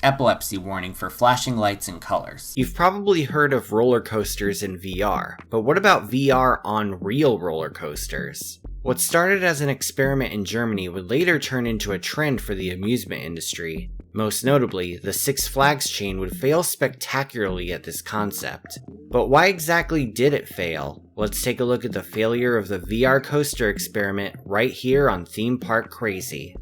Epilepsy warning for flashing lights and colors. You've probably heard of roller coasters in VR, but what about VR on real roller coasters? What started as an experiment in Germany would later turn into a trend for the amusement industry. Most notably, the Six Flags chain would fail spectacularly at this concept. But why exactly did it fail? Let's take a look at the failure of the VR coaster experiment right here on Theme Park Crazy.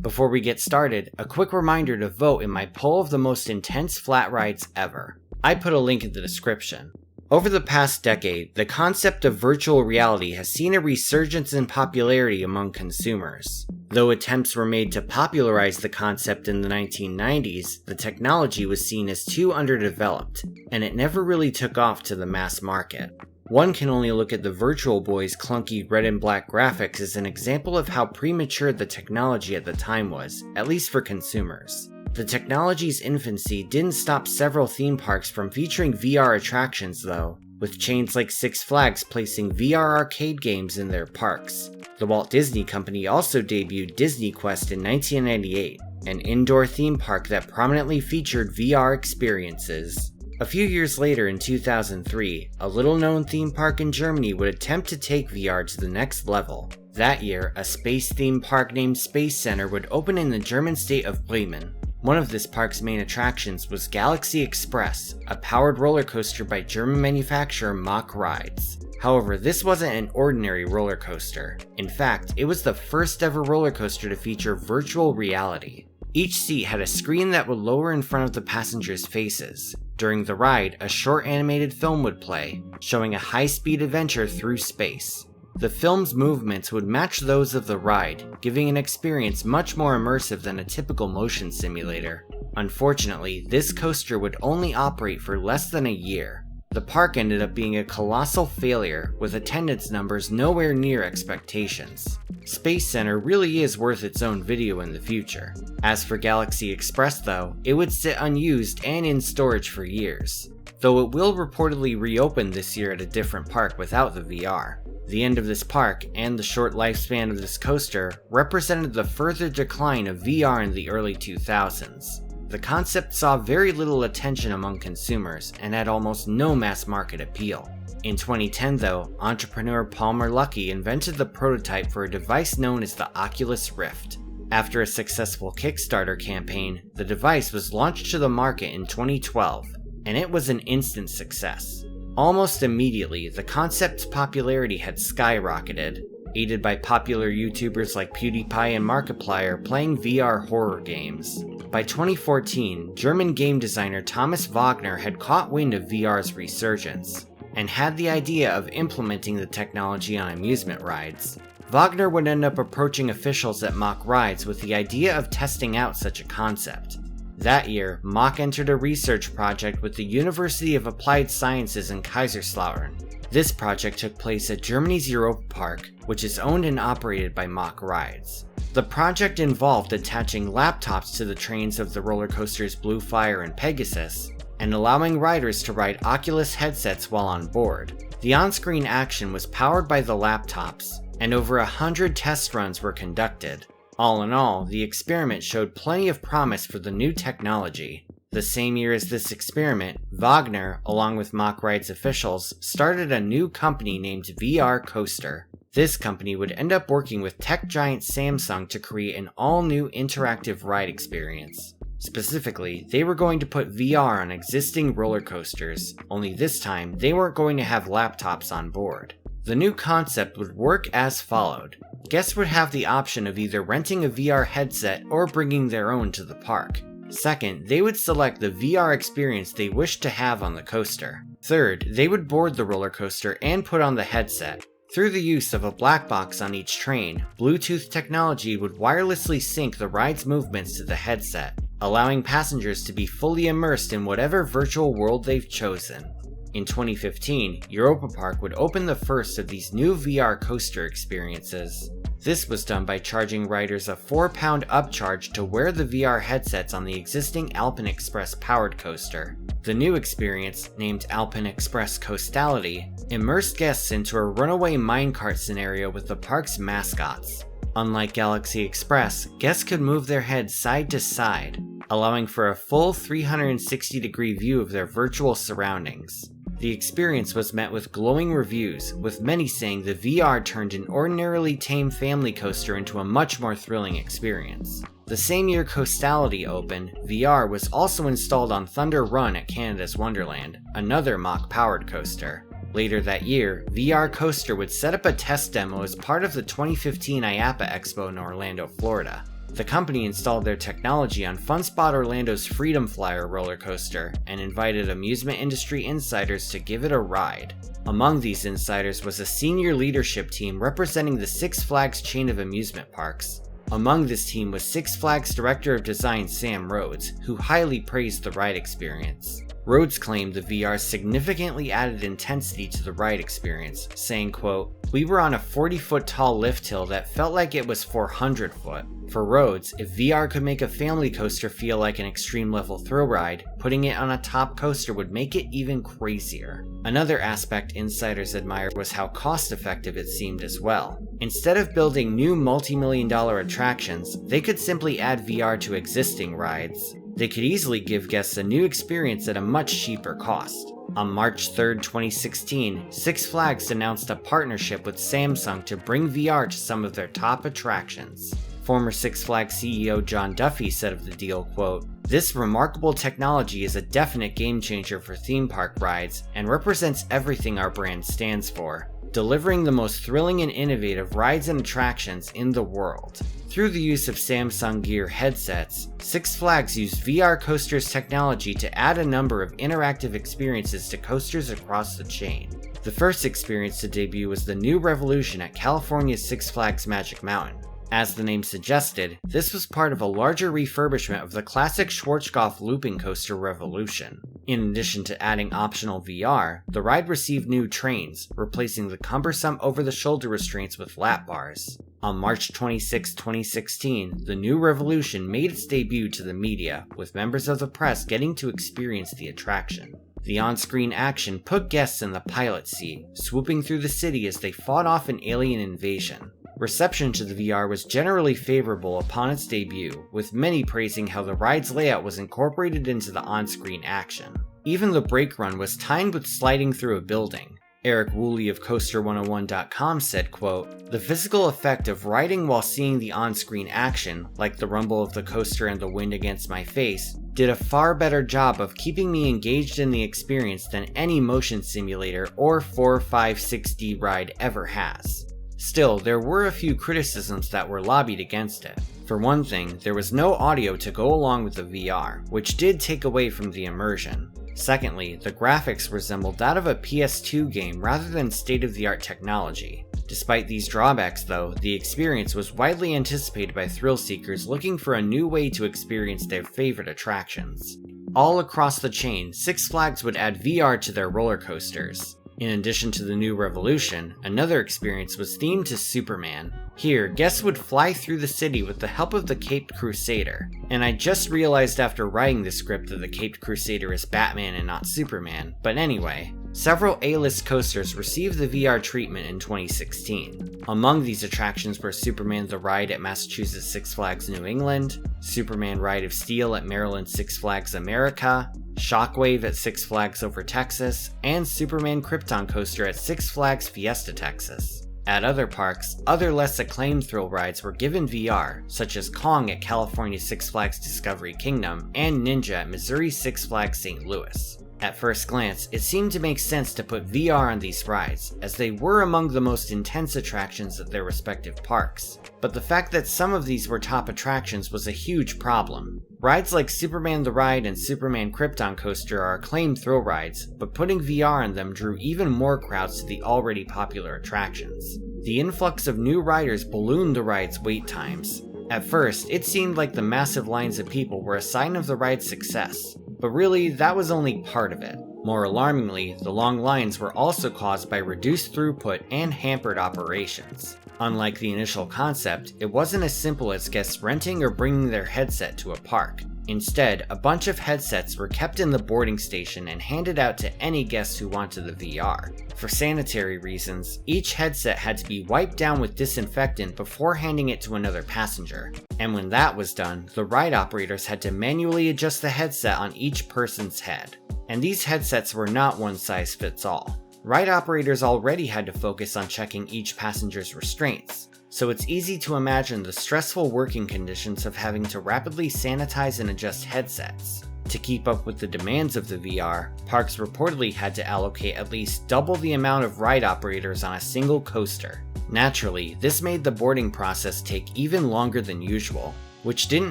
Before we get started, a quick reminder to vote in my poll of the most intense flat rides ever. I put a link in the description. Over the past decade, the concept of virtual reality has seen a resurgence in popularity among consumers. Though attempts were made to popularize the concept in the 1990s, the technology was seen as too underdeveloped, and it never really took off to the mass market. One can only look at the Virtual Boy's clunky red and black graphics as an example of how premature the technology at the time was, at least for consumers. The technology's infancy didn't stop several theme parks from featuring VR attractions though, with chains like Six Flags placing VR arcade games in their parks. The Walt Disney Company also debuted Disney Quest in 1998, an indoor theme park that prominently featured VR experiences. A few years later in 2003, a little-known theme park in Germany would attempt to take VR to the next level. That year, a space theme park named Space Center would open in the German state of Bremen. One of this park's main attractions was Galaxy Express, a powered roller coaster by German manufacturer Mack Rides. However, this wasn't an ordinary roller coaster. In fact, it was the first ever roller coaster to feature virtual reality. Each seat had a screen that would lower in front of the passengers' faces. During the ride, a short animated film would play, showing a high-speed adventure through space. The film's movements would match those of the ride, giving an experience much more immersive than a typical motion simulator. Unfortunately, this coaster would only operate for less than a year. The park ended up being a colossal failure, with attendance numbers nowhere near expectations. Space Center really is worth its own video in the future. As for Galaxy Express though, it would sit unused and in storage for years, though it will reportedly reopen this year at a different park without the VR. The end of this park, and the short lifespan of this coaster, represented the further decline of VR in the early 2000s. The concept saw very little attention among consumers and had almost no mass market appeal. In 2010 though, entrepreneur Palmer Luckey invented the prototype for a device known as the Oculus Rift. After a successful Kickstarter campaign, the device was launched to the market in 2012, and it was an instant success. Almost immediately, the concept's popularity had skyrocketed, aided by popular YouTubers like PewDiePie and Markiplier playing VR horror games. By 2014, German game designer Thomas Wagner had caught wind of VR's resurgence, and had the idea of implementing the technology on amusement rides. Wagner would end up approaching officials at Mack Rides with the idea of testing out such a concept. That year, Mack entered a research project with the University of Applied Sciences in Kaiserslautern. This project took place at Germany's Europa Park, which is owned and operated by Mack Rides. The project involved attaching laptops to the trains of the roller coasters Blue Fire and Pegasus, and allowing riders to ride Oculus headsets while on board. The on-screen action was powered by the laptops, and over 100 test runs were conducted. All in all, the experiment showed plenty of promise for the new technology. The same year as this experiment, Wagner, along with Mack Rides officials, started a new company named VR Coaster. This company would end up working with tech giant Samsung to create an all-new interactive ride experience. Specifically, they were going to put VR on existing roller coasters, only this time they weren't going to have laptops on board. The new concept would work as followed. Guests would have the option of either renting a VR headset or bringing their own to the park. Second, they would select the VR experience they wished to have on the coaster. Third, they would board the roller coaster and put on the headset. Through the use of a black box on each train, Bluetooth technology would wirelessly sync the ride's movements to the headset, allowing passengers to be fully immersed in whatever virtual world they've chosen. In 2015, Europa Park would open the first of these new VR coaster experiences. This was done by charging riders a £4 upcharge to wear the VR headsets on the existing Alpine Express powered coaster. The new experience, named Alpine Express Coastality, immersed guests into a runaway minecart scenario with the park's mascots. Unlike Galaxy Express, guests could move their heads side to side, allowing for a full 360-degree view of their virtual surroundings. The experience was met with glowing reviews, with many saying the VR turned an ordinarily tame family coaster into a much more thrilling experience. The same year Coastality opened, VR was also installed on Thunder Run at Canada's Wonderland, another Mach-powered coaster. Later that year, VR Coaster would set up a test demo as part of the 2015 IAAPA Expo in Orlando, Florida. The company installed their technology on FunSpot Orlando's Freedom Flyer roller coaster and invited amusement industry insiders to give it a ride. Among these insiders was a senior leadership team representing the Six Flags chain of amusement parks. Among this team was Six Flags Director of Design Sam Rhodes, who highly praised the ride experience. Rhodes claimed the VR significantly added intensity to the ride experience, saying, quote, "We were on a 40-foot tall lift hill that felt like it was 400 foot. For Rhodes, if VR could make a family coaster feel like an extreme level thrill ride, putting it on a top coaster would make it even crazier." Another aspect insiders admired was how cost-effective it seemed as well. Instead of building new multi-million-dollar attractions, they could simply add VR to existing rides. They could easily give guests a new experience at a much cheaper cost. On March 3, 2016, Six Flags announced a partnership with Samsung to bring VR to some of their top attractions. Former Six Flags CEO John Duffy said of the deal, quote, "This remarkable technology is a definite game changer for theme park rides and represents everything our brand stands for, delivering the most thrilling and innovative rides and attractions in the world." Through the use of Samsung Gear headsets, Six Flags used VR Coaster's technology to add a number of interactive experiences to coasters across the chain. The first experience to debut was the New Revolution at California's Six Flags Magic Mountain. As the name suggested, this was part of a larger refurbishment of the classic Schwarzkopf looping coaster Revolution. In addition to adding optional VR, the ride received new trains, replacing the cumbersome over-the-shoulder restraints with lap bars. On March 26, 2016, the New Revolution made its debut to the media, with members of the press getting to experience the attraction. The on-screen action put guests in the pilot seat, swooping through the city as they fought off an alien invasion. Reception to the VR was generally favorable upon its debut, with many praising how the ride's layout was incorporated into the on-screen action. Even the brake run was timed with sliding through a building. Eric Woolley of Coaster101.com said, quote, "The physical effect of riding while seeing the on-screen action, like the rumble of the coaster and the wind against my face, did a far better job of keeping me engaged in the experience than any motion simulator or 4, 5, 6D ride ever has." Still, there were a few criticisms that were lobbied against it. For one thing, there was no audio to go along with the VR, which did take away from the immersion. Secondly, the graphics resembled that of a PS2 game rather than state-of-the-art technology. Despite these drawbacks though, the experience was widely anticipated by thrill seekers looking for a new way to experience their favorite attractions. All across the chain, Six Flags would add VR to their roller coasters. In addition to the New Revolution, another experience was themed to Superman. Here, guests would fly through the city with the help of the Caped Crusader. And I just realized after writing the script that the Caped Crusader is Batman and not Superman, but anyway. Several A-list coasters received the VR treatment in 2016. Among these attractions were Superman the Ride at Massachusetts Six Flags New England, Superman Ride of Steel at Maryland Six Flags America, Shockwave at Six Flags Over Texas, and Superman Krypton Coaster at Six Flags Fiesta Texas. At other parks, other less acclaimed thrill rides were given VR, such as Kong at California Six Flags Discovery Kingdom and Ninja at Missouri Six Flags St. Louis. At first glance, it seemed to make sense to put VR on these rides, as they were among the most intense attractions at their respective parks. But the fact that some of these were top attractions was a huge problem. Rides like Superman the Ride and Superman Krypton Coaster are acclaimed thrill rides, but putting VR on them drew even more crowds to the already popular attractions. The influx of new riders ballooned the ride's wait times. At first, it seemed like the massive lines of people were a sign of the ride's success, but really, that was only part of it. More alarmingly, the long lines were also caused by reduced throughput and hampered operations. Unlike the initial concept, it wasn't as simple as guests renting or bringing their headset to a park. Instead, a bunch of headsets were kept in the boarding station and handed out to any guests who wanted the VR. For sanitary reasons, each headset had to be wiped down with disinfectant before handing it to another passenger. And when that was done, the ride operators had to manually adjust the headset on each person's head. And these headsets were not one size fits all. Ride operators already had to focus on checking each passenger's restraints, so it's easy to imagine the stressful working conditions of having to rapidly sanitize and adjust headsets. To keep up with the demands of the VR, parks reportedly had to allocate at least double the amount of ride operators on a single coaster. Naturally, this made the boarding process take even longer than usual, which didn't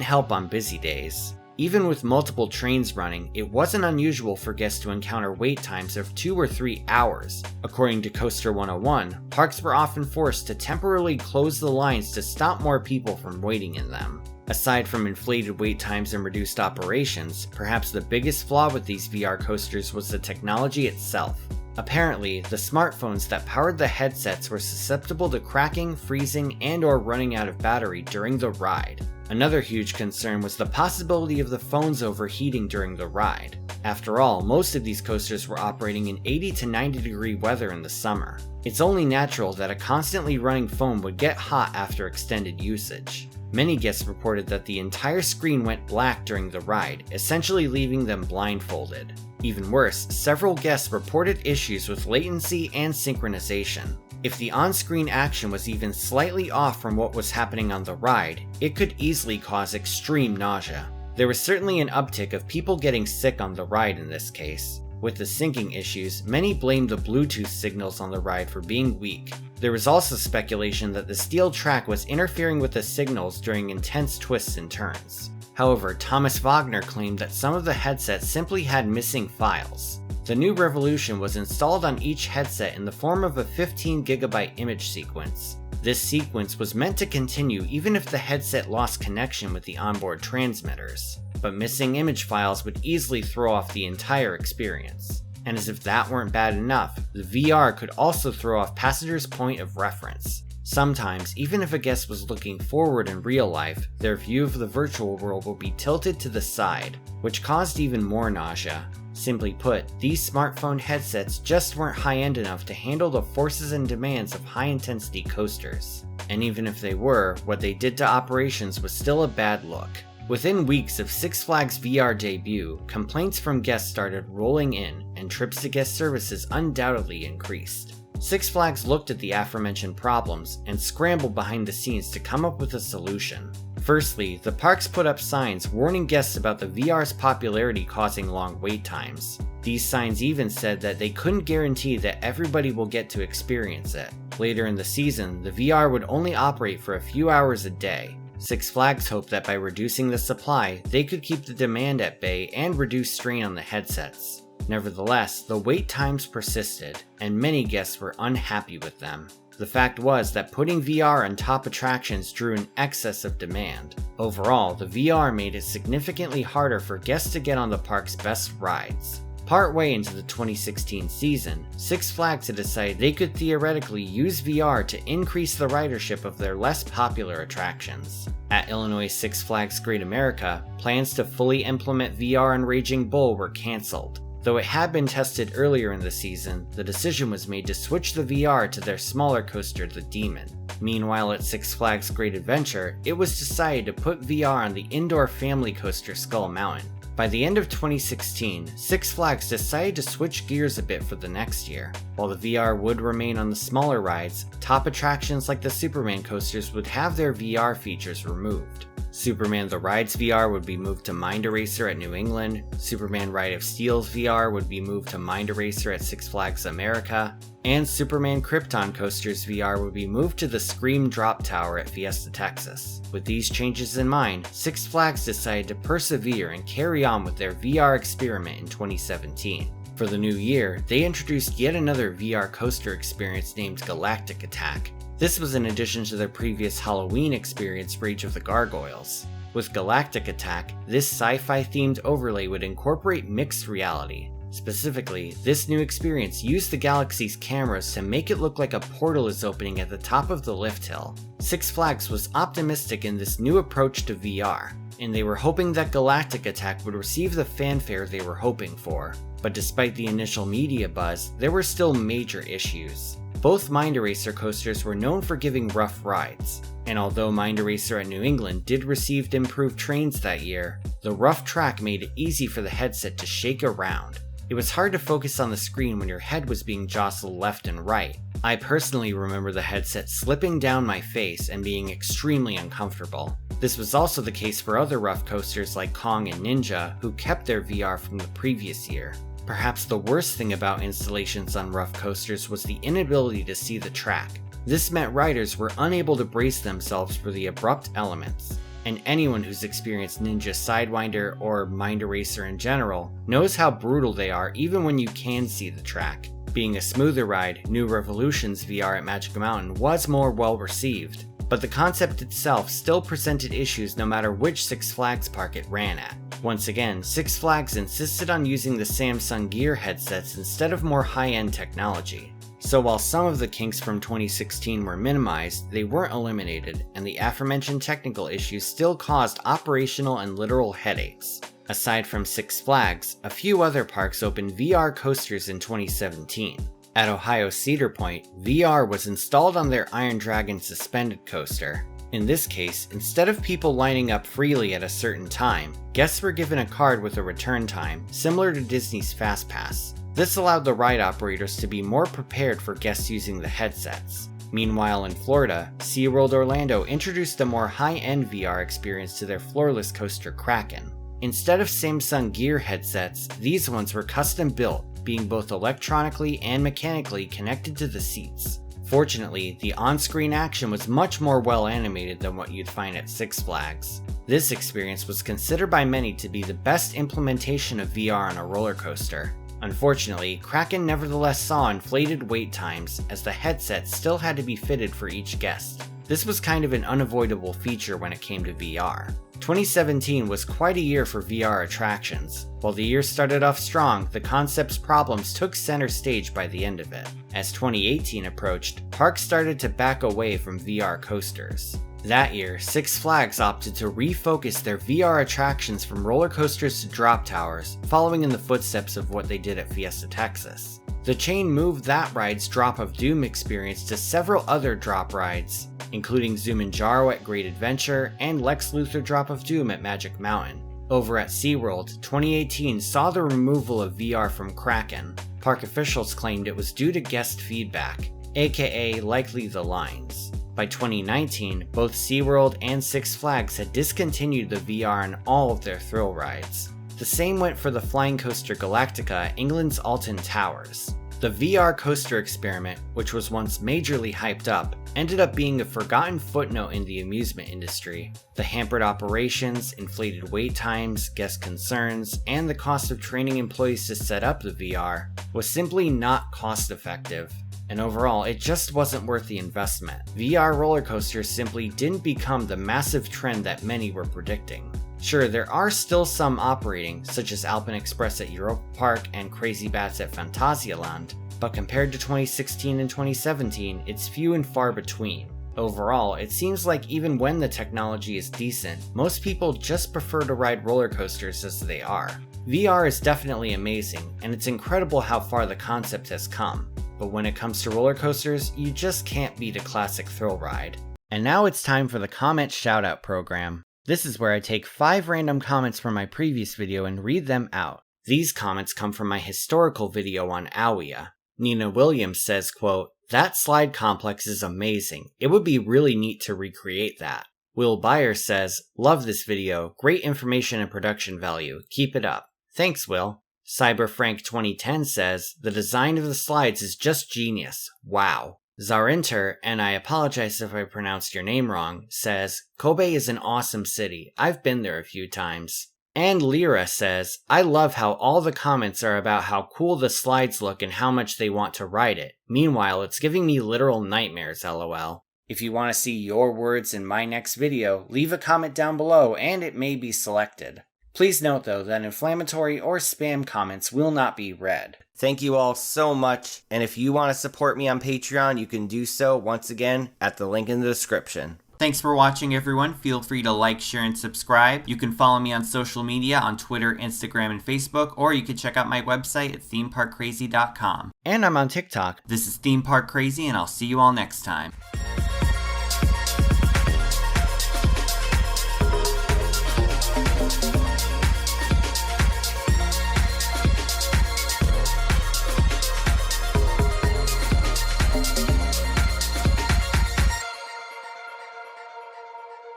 help on busy days. Even with multiple trains running, it wasn't unusual for guests to encounter wait times of 2 or 3 hours. According to Coaster 101, parks were often forced to temporarily close the lines to stop more people from waiting in them. Aside from inflated wait times and reduced operations, perhaps the biggest flaw with these VR coasters was the technology itself. Apparently, the smartphones that powered the headsets were susceptible to cracking, freezing, and/or running out of battery during the ride. Another huge concern was the possibility of the phones overheating during the ride. After all, most of these coasters were operating in 80 to 90 degree weather in the summer. It's only natural that a constantly running phone would get hot after extended usage. Many guests reported that the entire screen went black during the ride, essentially leaving them blindfolded. Even worse, several guests reported issues with latency and synchronization. If the on-screen action was even slightly off from what was happening on the ride, it could easily cause extreme nausea. There was certainly an uptick of people getting sick on the ride in this case. With the syncing issues, many blamed the Bluetooth signals on the ride for being weak. There was also speculation that the steel track was interfering with the signals during intense twists and turns. However, Thomas Wagner claimed that some of the headsets simply had missing files. The new Revolution was installed on each headset in the form of a 15 GB image sequence. This sequence was meant to continue even if the headset lost connection with the onboard transmitters, but missing image files would easily throw off the entire experience. And as if that weren't bad enough, the VR could also throw off passengers' point of reference. Sometimes, even if a guest was looking forward in real life, their view of the virtual world would be tilted to the side, which caused even more nausea. Simply put, these smartphone headsets just weren't high-end enough to handle the forces and demands of high-intensity coasters. And even if they were, what they did to operations was still a bad look. Within weeks of Six Flags VR debut, complaints from guests started rolling in, and trips to guest services undoubtedly increased. Six Flags looked at the aforementioned problems and scrambled behind the scenes to come up with a solution. Firstly, the parks put up signs warning guests about the VR's popularity causing long wait times. These signs even said that they couldn't guarantee that everybody will get to experience it. Later in the season, the VR would only operate for a few hours a day. Six Flags hoped that by reducing the supply, they could keep the demand at bay and reduce strain on the headsets. Nevertheless, the wait times persisted, and many guests were unhappy with them. The fact was that putting VR on top attractions drew an excess of demand. Overall, the VR made it significantly harder for guests to get on the park's best rides. Partway into the 2016 season, Six Flags had decided they could theoretically use VR to increase the ridership of their less popular attractions. At Illinois Six Flags Great America, plans to fully implement VR on Raging Bull were cancelled. Though it had been tested earlier in the season, the decision was made to switch the VR to their smaller coaster, the Demon. Meanwhile, at Six Flags Great Adventure, it was decided to put VR on the indoor family coaster Skull Mountain. By the end of 2016, Six Flags decided to switch gears a bit for the next year. While the VR would remain on the smaller rides, top attractions like the Superman coasters would have their VR features removed. Superman The Rides VR would be moved to Mind Eraser at New England, Superman Ride of Steel's VR would be moved to Mind Eraser at Six Flags America, and Superman Krypton Coaster's VR would be moved to the Scream Drop Tower at Fiesta Texas. With these changes in mind, Six Flags decided to persevere and carry on with their VR experiment in 2017. For the new year, they introduced yet another VR coaster experience named Galactic Attack. This was in addition to their previous Halloween experience, Rage of the Gargoyles. With Galactic Attack, this sci-fi themed overlay would incorporate mixed reality. Specifically, this new experience used the Galaxy's cameras to make it look like a portal is opening at the top of the lift hill. Six Flags was optimistic in this new approach to VR, and they were hoping that Galactic Attack would receive the fanfare they were hoping for. But despite the initial media buzz, there were still major issues. Both Mind Eraser coasters were known for giving rough rides, and although Mind Eraser at New England did receive improved trains that year, the rough track made it easy for the headset to shake around. It was hard to focus on the screen when your head was being jostled left and right. I personally remember the headset slipping down my face and being extremely uncomfortable. This was also the case for other rough coasters like Kong and Ninja, who kept their VR from the previous year. Perhaps the worst thing about installations on rough coasters was the inability to see the track. This meant riders were unable to brace themselves for the abrupt elements. And anyone who's experienced Ninja Sidewinder or Mind Eraser in general knows how brutal they are even when you can see the track. Being a smoother ride, New Revolution's VR at Magic Mountain was more well received, but the concept itself still presented issues no matter which Six Flags park it ran at. Once again, Six Flags insisted on using the Samsung Gear headsets instead of more high-end technology. So while some of the kinks from 2016 were minimized, they weren't eliminated, and the aforementioned technical issues still caused operational and literal headaches. Aside from Six Flags, a few other parks opened VR coasters in 2017. At Ohio Cedar Point, VR was installed on their Iron Dragon suspended coaster. In this case, instead of people lining up freely at a certain time, guests were given a card with a return time, similar to Disney's FastPass. This allowed the ride operators to be more prepared for guests using the headsets. Meanwhile in Florida, SeaWorld Orlando introduced a more high-end VR experience to their floorless coaster Kraken. Instead of Samsung Gear headsets, these ones were custom built, being both electronically and mechanically connected to the seats. Fortunately, the on-screen action was much more well animated than what you'd find at Six Flags. This experience was considered by many to be the best implementation of VR on a roller coaster. Unfortunately, Kraken nevertheless saw inflated wait times, as the headset still had to be fitted for each guest. This was kind of an unavoidable feature when it came to VR. 2017 was quite a year for VR attractions. While the year started off strong, the concept's problems took center stage by the end of it. As 2018 approached, parks started to back away from VR coasters. That year, Six Flags opted to refocus their VR attractions from roller coasters to drop towers, following in the footsteps of what they did at Fiesta Texas. The chain moved that ride's Drop of Doom experience to several other drop rides, including Zumanjaro at Great Adventure and Lex Luthor Drop of Doom at Magic Mountain. Over at SeaWorld, 2018 saw the removal of VR from Kraken. Park officials claimed it was due to guest feedback, aka likely the lines. By 2019, both SeaWorld and Six Flags had discontinued the VR on all of their thrill rides. The same went for the flying coaster Galactica at England's Alton Towers. The VR coaster experiment, which was once majorly hyped up, ended up being a forgotten footnote in the amusement industry. The hampered operations, inflated wait times, guest concerns, and the cost of training employees to set up the VR was simply not cost effective. And overall, it just wasn't worth the investment. VR roller coasters simply didn't become the massive trend that many were predicting. Sure, there are still some operating, such as Alpine Express at Europa Park and Crazy Bats at Phantasialand, but compared to 2016 and 2017, it's few and far between. Overall, it seems like even when the technology is decent, most people just prefer to ride roller coasters as they are. VR is definitely amazing, and it's incredible how far the concept has come. But when it comes to roller coasters, you just can't beat a classic thrill ride. And now it's time for the comment shoutout program. This is where I take 5 random comments from my previous video and read them out. These comments come from my historical video on Aoia. Nina Williams says, quote, "That slide complex is amazing. It would be really neat to recreate that." Will Byer says, "Love this video. Great information and production value. Keep it up." Thanks, Will. CyberFrank 2010 says, "The design of the slides is just genius. Wow." Zarinter, and I apologize if I pronounced your name wrong, says, "Kobe is an awesome city. I've been there a few times." And Lyra says, "I love how all the comments are about how cool the slides look and how much they want to ride it. Meanwhile, it's giving me literal nightmares, lol." If you want to see your words in my next video, leave a comment down below and it may be selected. Please note though that inflammatory or spam comments will not be read. Thank you all so much, and if you want to support me on Patreon, you can do so once again at the link in the description. Thanks for watching, everyone. Feel free to like, share, and subscribe. You can follow me on social media on Twitter, Instagram, and Facebook, or you can check out my website at themeparkcrazy.com. And I'm on TikTok. This is Theme Park Crazy, and I'll see you all next time.